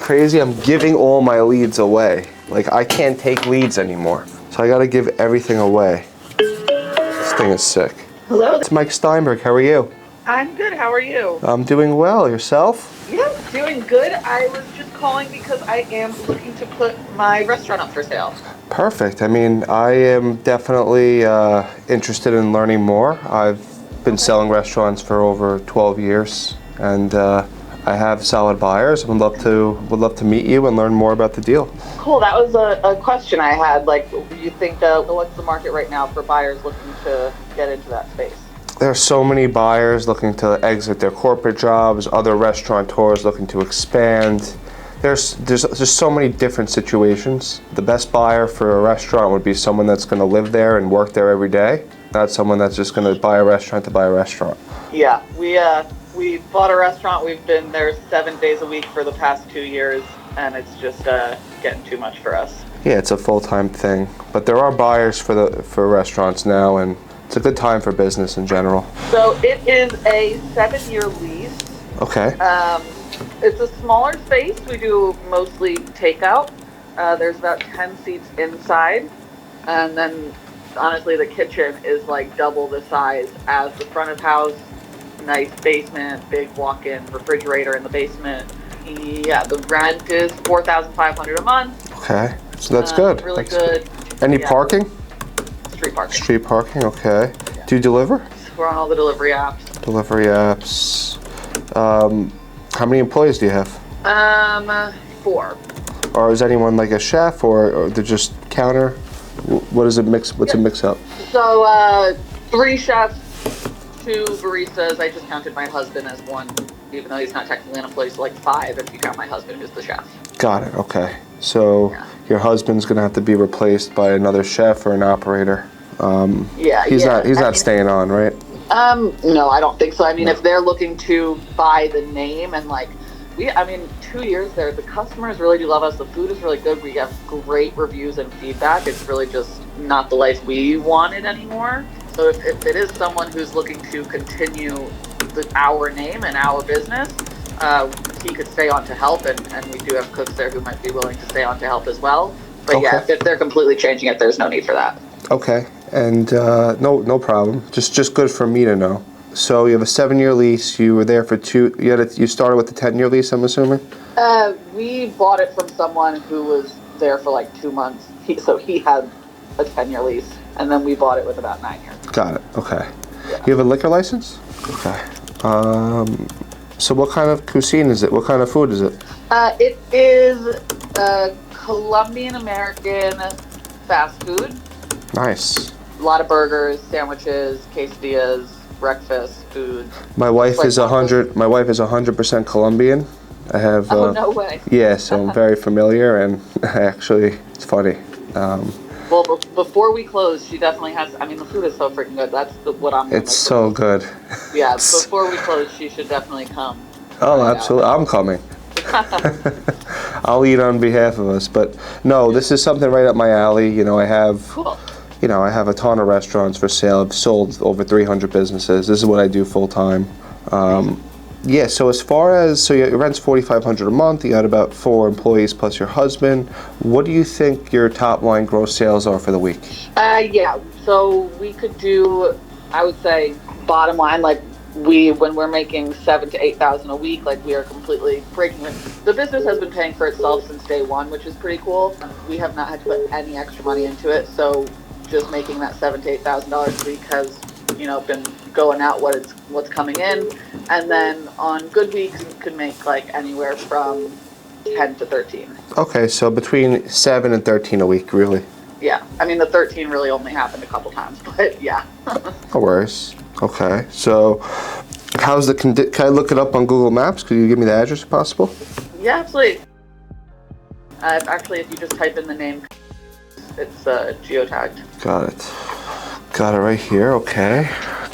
crazy? I'm giving all my leads away. Like, I can't take leads anymore. So I gotta give everything away. This thing is sick. Hello. It's Mike Steinberg. How are you? I'm good. How are you? I'm doing well. Yourself? Yeah, doing good. I was just calling because I am looking to put my restaurant up for sale. Perfect. I mean, I am definitely interested in learning more. I've been selling restaurants for over 12 years, and I have solid buyers. Would love to meet you and learn more about the deal. Cool. That was a question I had. Like, you think what's the market right now for buyers looking to get into that space? There are so many buyers looking to exit their corporate jobs, other restaurateurs looking to expand. There's so many different situations. The best buyer for a restaurant would be someone that's going to live there and work there every day, not someone that's just going to buy a restaurant to buy a restaurant. Yeah, we bought a restaurant. We've been there 7 days a week for the past 2 years, and it's just getting too much for us. Yeah, it's a full-time thing, but there are buyers for restaurants now, and it's a good time for business in general. So it is a 7-year lease. Okay. It's a smaller space. We do mostly takeout. There's about 10 seats inside, and then honestly the kitchen is like double the size as the front of house. Nice basement, big walk-in refrigerator in the basement. Yeah, the rent is $4,500 a month. Okay, so that's good. Really that's good. Any parking? Street parking. Street parking, okay. Yeah. Do you deliver? We're on all the delivery apps. Delivery apps. How many employees do you have? 4. Or is anyone like a chef, or they're just counter? What is it mix? What's a mix up? So 3 chefs, 2 baristas. I just counted my husband as 1, even though he's not technically an employee. So like 5 if you count my husband who's the chef. Got it. Okay. So your husband's gonna have to be replaced by another chef or an operator. He's not staying on, right? No, I don't think so. I mean, if they're looking to buy the name and 2 years there, the customers really do love us. The food is really good. We have great reviews and feedback. It's really just not the life we wanted anymore. So if it is someone who's looking to continue our name and our business, he could stay on to help, and we do have cooks there who might be willing to stay on to help as well. But okay. Yeah, if they're completely changing it, there's no need for that. Okay, and no problem. Just good for me to know. So you have a 7-year lease. You were there for 2. You started with the 10-year lease, I'm assuming. We bought it from someone who was there for like 2 months. He had a 10-year lease, and then we bought it with about 9 years. Got it. Okay. Yeah. You have a liquor license? Okay. So what kind of cuisine is it? What kind of food is it? It is Colombian American fast food. Nice. A lot of burgers, sandwiches, quesadillas, breakfast food. My wife is 100% Colombian. I have. Oh, no way. Yeah, so I'm very familiar, and actually, it's funny. Well, before we close, she definitely has. I mean, the food is so freaking good. That's what I'm. It's so good. Yeah, before we close, she should definitely come. Oh, absolutely! I'm coming. I'll eat on behalf of us, but no, this is something right up my alley. You know, I have. Cool. You know, I have a ton of restaurants for sale. I've sold over 300 businesses. This is what I do full time. Yeah, so as far as, your rent's $4,500 a month, you got about 4 employees plus your husband. What do you think your top line gross sales are for the week? Yeah, so we could do, I would say, bottom line, like when we're making $7,000 to $8,000 a week, like we are completely breaking it. The business has been paying for itself since day one, which is pretty cool. We have not had to put any extra money into it, so just making that $7,000 to $8,000 a week has, been going out what's coming in, and then on good weeks you could make like anywhere from 10 to 13. Okay, so between 7 and 13 a week, really. Yeah, I mean the 13 really only happened a couple times, but yeah. No worries. Okay, so how's can I look it up on Google Maps? Could you give me the address if possible? Yeah, absolutely. Actually, if you just type in the name, it's geotagged. Got it right here. Okay,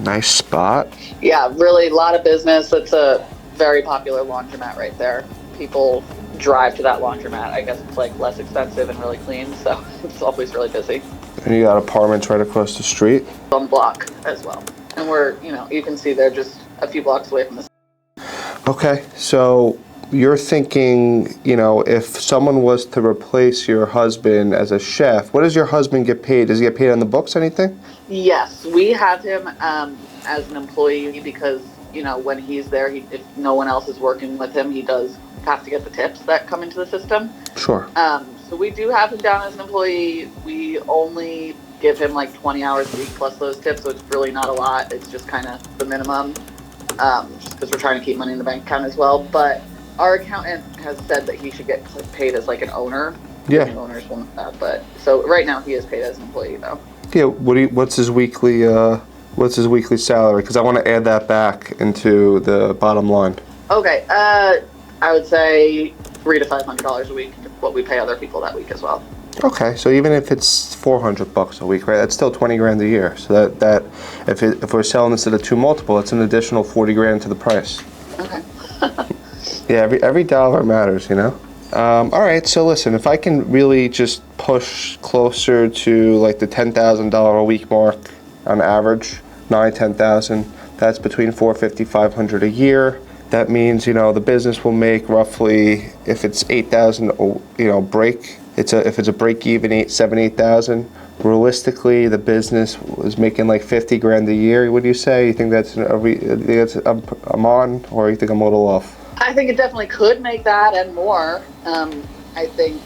nice spot. Yeah, really a lot of business. It's a very popular laundromat right there. People drive to that laundromat. I guess it's like less expensive and really clean, so it's always really busy. And you got apartments right across the street? On the block as well. And we're, you can see they're just a few blocks away from the. Okay, so you're thinking, if someone was to replace your husband as a chef, what does your husband get paid? Does he get paid on the books, anything? Yes, we have him as an employee because, when he's there, if no one else is working with him, he does have to get the tips that come into the system. Sure. So we do have him down as an employee. We only give him like 20 hours a week plus those tips, so it's really not a lot. It's just kind of the minimum, just because we're trying to keep money in the bank account as well. But our accountant has said that he should get paid as like an owner. Yeah. Owners will know that, but so right now he is paid as an employee though. Yeah. What's his weekly salary? Because I want to add that back into the bottom line. Okay. I would say $300 to $500 a week. What we pay other people that week as well. Okay, so even if it's $400 a week, right? That's still 20 grand a year. So that if we're selling this at a 2 multiple, it's an additional 40 grand to the price. Okay. Yeah, every dollar matters, All right, so listen, if I can really just push closer to like the $10,000 a week mark on average, 10,000, that's between $450, $500 a year. That means, the business will make roughly, if it's 8,000, break. If it's a break even, 8,000. Realistically, the business was making like 50 grand a year. What do you say? You think I'm on, or you think I'm a little off? I think it definitely could make that and more. I think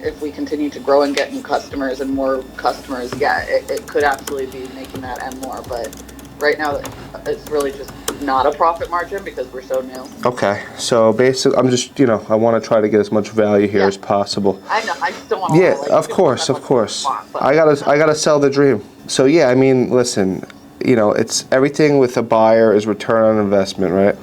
if we continue to grow and get new customers and more customers, it could absolutely be making that and more. But right now, it's really just not a profit margin because we're so new. Okay, so basically, I'm just, I want to try to get as much value here as possible. I know, I just don't want to. Yeah, of course. I gotta sell the dream. So yeah, I mean, listen, it's everything with a buyer is return on investment, right?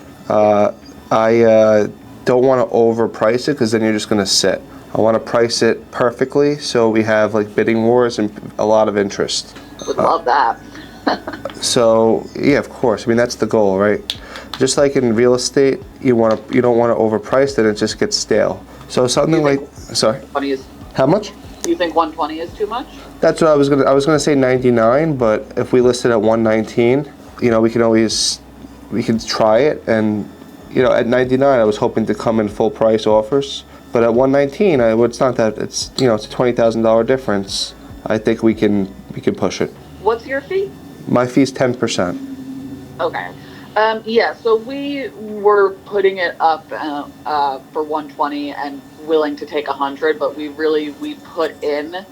I don't want to overprice it because then you're just gonna sit. I want to price it perfectly so we have like bidding wars and a lot of interest. Would love that. So yeah, of course. I mean, that's the goal, right? Just like in real estate, you don't want to overprice it; it just gets stale. So something like, sorry, how much? You think 120 is too much? That's what I was gonna say 99, but if we listed at 119, we can try it, and at 99, I was hoping to come in full price offers, but at 119, it's not that it's a $20,000 difference. I think we can push it. What's your fee? My fee's 10%. Okay. Yeah, so we were putting it up for 120 and willing to take 100, but we put in,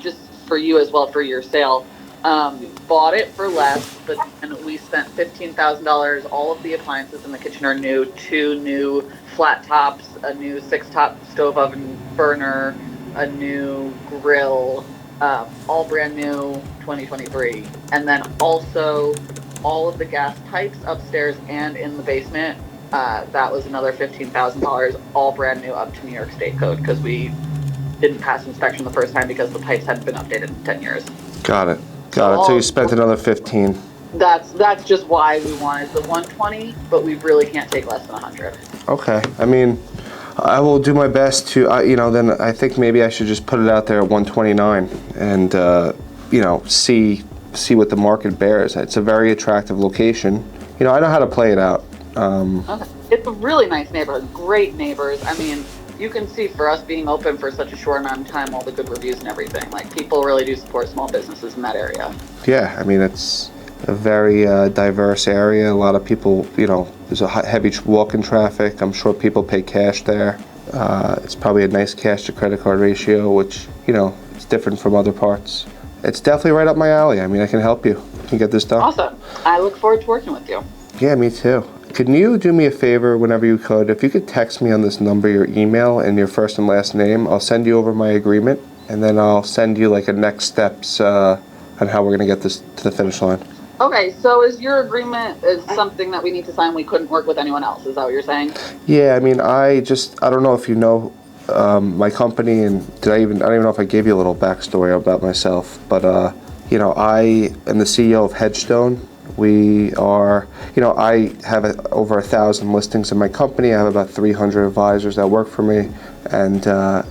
just for you as well for your sale, bought it for less, but and we spent $15,000. All of the appliances in the kitchen are new, 2 new flat tops, a new 6-top stove oven burner, a new grill, all brand new 2023. And then also all of the gas pipes upstairs and in the basement, that was another $15,000, all brand new up to New York State code because we didn't pass inspection the first time because the pipes hadn't been updated in 10 years. Got it. So you spent another 15. That's just why we wanted the 120, but we really can't take less than 100. Okay. I mean, I will do my best to, then I think maybe I should just put it out there at 129 and, see what the market bears. It's a very attractive location. I know how to play it out. Okay. It's a really nice neighborhood, great neighbors. I mean, you can see for us being open for such a short amount of time, all the good reviews and everything. Like, people really do support small businesses in that area. Yeah, I mean, it's a very diverse area. A lot of people, there's a heavy walk-in traffic. I'm sure people pay cash there. It's probably a nice cash to credit card ratio, which, it's different from other parts. It's definitely right up my alley. I mean, I can help you. I can get this done. Awesome. I look forward to working with you. Yeah, me too. Can you do me a favor whenever you could? If you could text me on this number, your email and your first and last name, I'll send you over my agreement, and then I'll send you like a next steps on how we're going to get this to the finish line. Okay, so is your agreement is something that we need to sign? We couldn't work with anyone else. Is that what you're saying? Yeah, I mean, I don't know if you know my company, and I don't even know if I gave you a little backstory about myself, but I am the CEO of Hedgestone. We are, I have over 1,000 listings in my company. I have about 300 advisors that work for me. And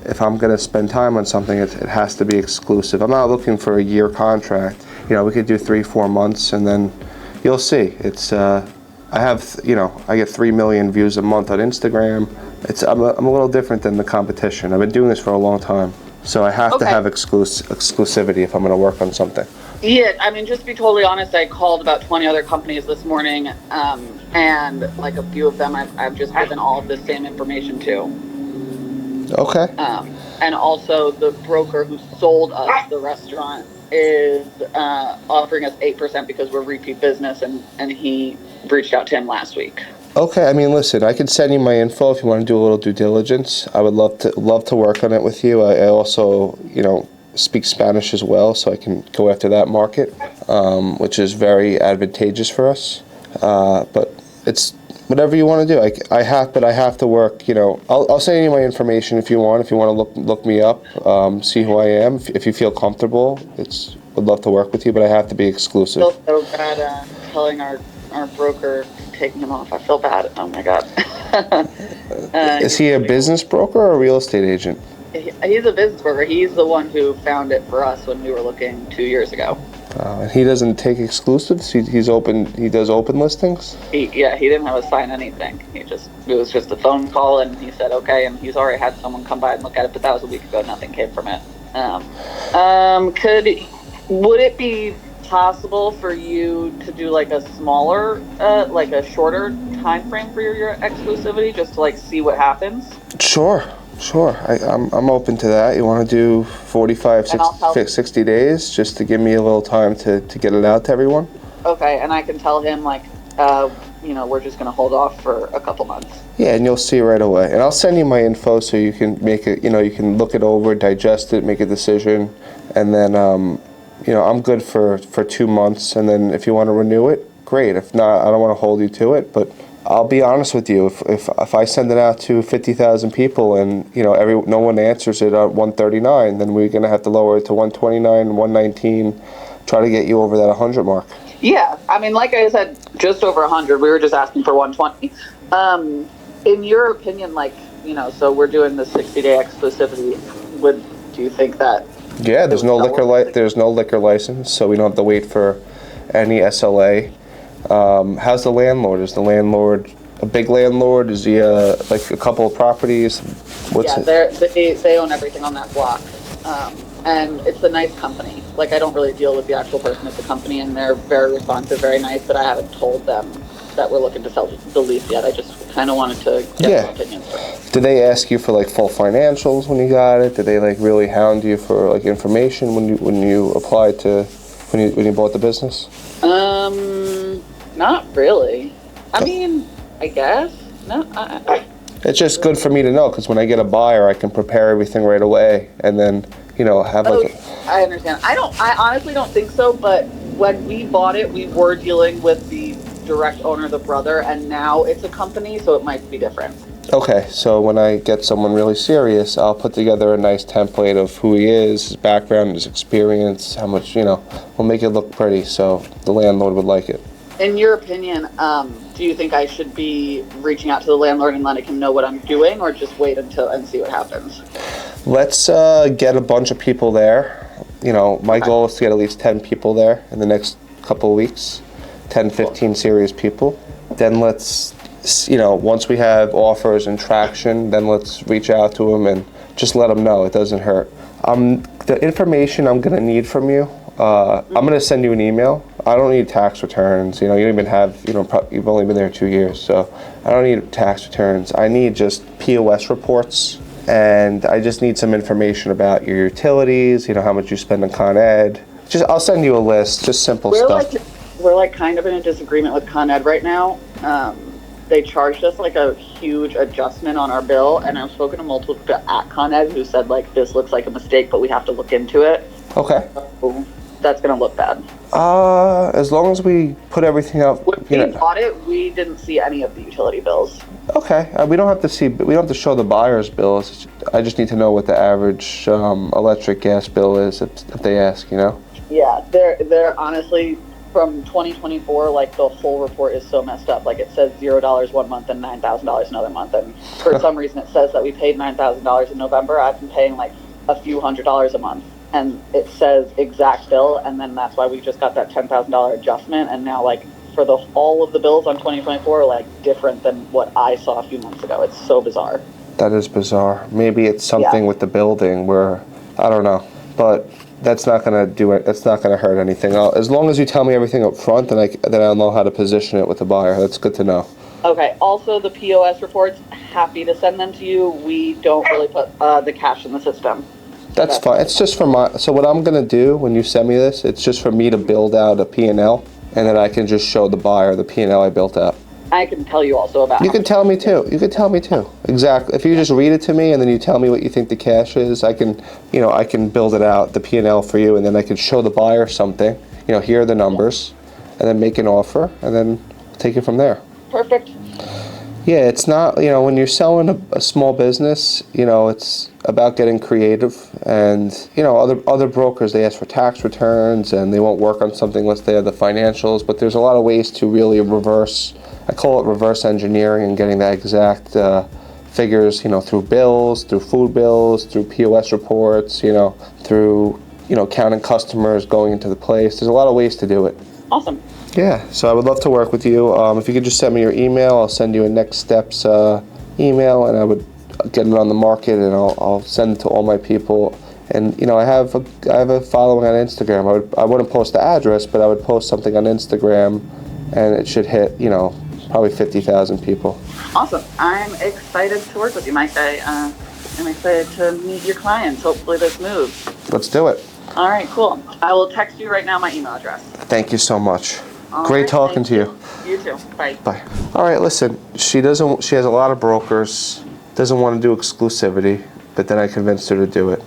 if I'm going to spend time on something, it has to be exclusive. I'm not looking for a year contract. We could do 3-4 months, and then you'll see. It's I have, I get 3 million views a month on Instagram. I'm a little different than the competition. I've been doing this for a long time. So I have to have exclusivity if I'm going to work on something. Yeah, I mean, just to be totally honest, I called about 20 other companies this morning, and like a few of them I've just given all of the same information to. Okay. And also the broker who sold us the restaurant is offering us 8% because we're repeat business, and he reached out to him last week. Okay, I mean, listen, I can send you my info if you want to do a little due diligence. I would love to work on it with you. I also, speak Spanish as well, so I can go after that market, which is very advantageous for us. But it's whatever you want to do. I have to work. I'll send you my information if you want. If you want to look me up, see who I am. If you feel comfortable, would love to work with you, but I have to be exclusive. I feel so bad telling our broker, taking him off. I feel bad. Oh my god. Is he a business broker or a real estate agent? He's a business broker. He's the one who found it for us when we were looking 2 years ago. And he doesn't take exclusives. He's open. He does open listings. He didn't have to sign anything. It was just a phone call, and he said okay. And he's already had someone come by and look at it, but that was a week ago. Nothing came from it. Would it be possible for you to do like a smaller, like a shorter time frame for your exclusivity, just to like see what happens? Sure. I'm open to that. You want to do 45, 60 days just to give me a little time to get it out to everyone? Okay, and I can tell him like, we're just going to hold off for a couple months. Yeah, and you'll see right away. And I'll send you my info so you can make it, you can look it over, digest it, make a decision. And then, I'm good for 2 months. And then if you want to renew it, great. If not, I don't want to hold you to it. But I'll be honest with you. If I send it out to 50,000 people and no one answers it at 139, then we're gonna have to lower it to 129, 119, try to get you over that 100 mark. Yeah, I mean, like I said, just over 100. We were just asking for 120. In your opinion, so we're doing the 60-day exclusivity. Do you think that? Yeah, there's no liquor license, so we don't have to wait for any SLA. How's the landlord? Is the landlord a big landlord? Is he like a couple of properties? They own everything on that block, and it's a nice company. Like, I don't really deal with the actual person at the company, and they're very responsive, very nice. But I haven't told them that we're looking to sell the lease yet. I just kind of wanted to get their opinions. Did they ask you for like full financials when you got it? Did they like really hound you for like information when you applied to when you bought the business? Not really. I mean, I guess. No, It's just good for me to know, because when I get a buyer, I can prepare everything right away, and then have like. I understand. I honestly don't think so. But when we bought it, we were dealing with the direct owner, the brother, and now it's a company, so it might be different. Okay, so when I get someone really serious, I'll put together a nice template of who he is, his background, his experience, how much we'll make it look pretty, so the landlord would like it. In your opinion, do you think I should be reaching out to the landlord and letting him know what I'm doing, or just wait and see what happens? Let's get a bunch of people there. My goal is to get at least 10 people there in the next couple of weeks, 10, 15 serious people. Then let's, once we have offers and traction, then let's reach out to them and just let them know. It doesn't hurt. The information I'm going to need from you, I'm going to send you an email. I don't need tax returns. You don't even have, you've only been there 2 years, so I don't need tax returns. I need just POS reports, and I just need some information about your utilities, how much you spend on Con Ed. I'll send you a list, just simple stuff. We're kind of in a disagreement with Con Ed right now. They charged us a huge adjustment on our bill, and I've spoken to multiple people at Con Ed who said this looks like a mistake, but we have to look into it. Okay. So that's going to look bad. As long as we put everything up. When we bought it, we didn't see any of the utility bills. Okay. We don't have to show the buyer's bills. I just need to know what the average electric gas bill is if they ask, Yeah, they're honestly, from 2024, the whole report is so messed up. It says $0 one month and $9,000 another month. And for some reason it says that we paid $9,000 in November. I've been paying a few $100s a month. And it says exact bill, and then that's why we just got that $10,000 adjustment, and now for all of the bills on 2024 are like different than what I saw a few months ago. It's so bizarre. That is bizarre. Maybe it's something Yeah. with the building where, I don't know, but that's not gonna do it. That's not gonna hurt anything. As long as you tell me everything up front, then I'll know how to position it with the buyer. That's good to know. Okay. Also, the POS reports, happy to send them to you. We don't really put the cash in the system. That's fine. It's just for so what I'm gonna do when you send me this, it's just for me to build out a P&L, and then I can just show the buyer the P&L I built out. I can tell you also about. You can tell me too. You can tell me too. Exactly. If you just read it to me and then you tell me what you think the cash is, I can build it out, the P&L for you, and then I can show the buyer something. Here are the numbers, and then make an offer, and then take it from there. Perfect. Yeah, it's not, when you're selling a small business, it's about getting creative. And, other brokers, they ask for tax returns and they won't work on something unless they have the financials. But there's a lot of ways to really I call it reverse engineering, and getting the exact figures, through bills, through food bills, through POS reports, through, counting customers going into the place. There's a lot of ways to do it. Awesome. Yeah, so I would love to work with you. If you could just send me your email, I'll send you a next steps email, and I would get it on the market, and I'll send it to all my people. And I have a following on Instagram. I wouldn't post the address, but I would post something on Instagram, and it should hit probably 50,000 people. Awesome. I'm excited to work with you, Mike. I'm excited to meet your clients. Hopefully this moves. Let's do it. All right, cool. I will text you right now my email address. Thank you so much. All Great right, talking to you. You too. Bye. Bye. All right, listen, she has a lot of brokers, doesn't want to do exclusivity, but then I convinced her to do it.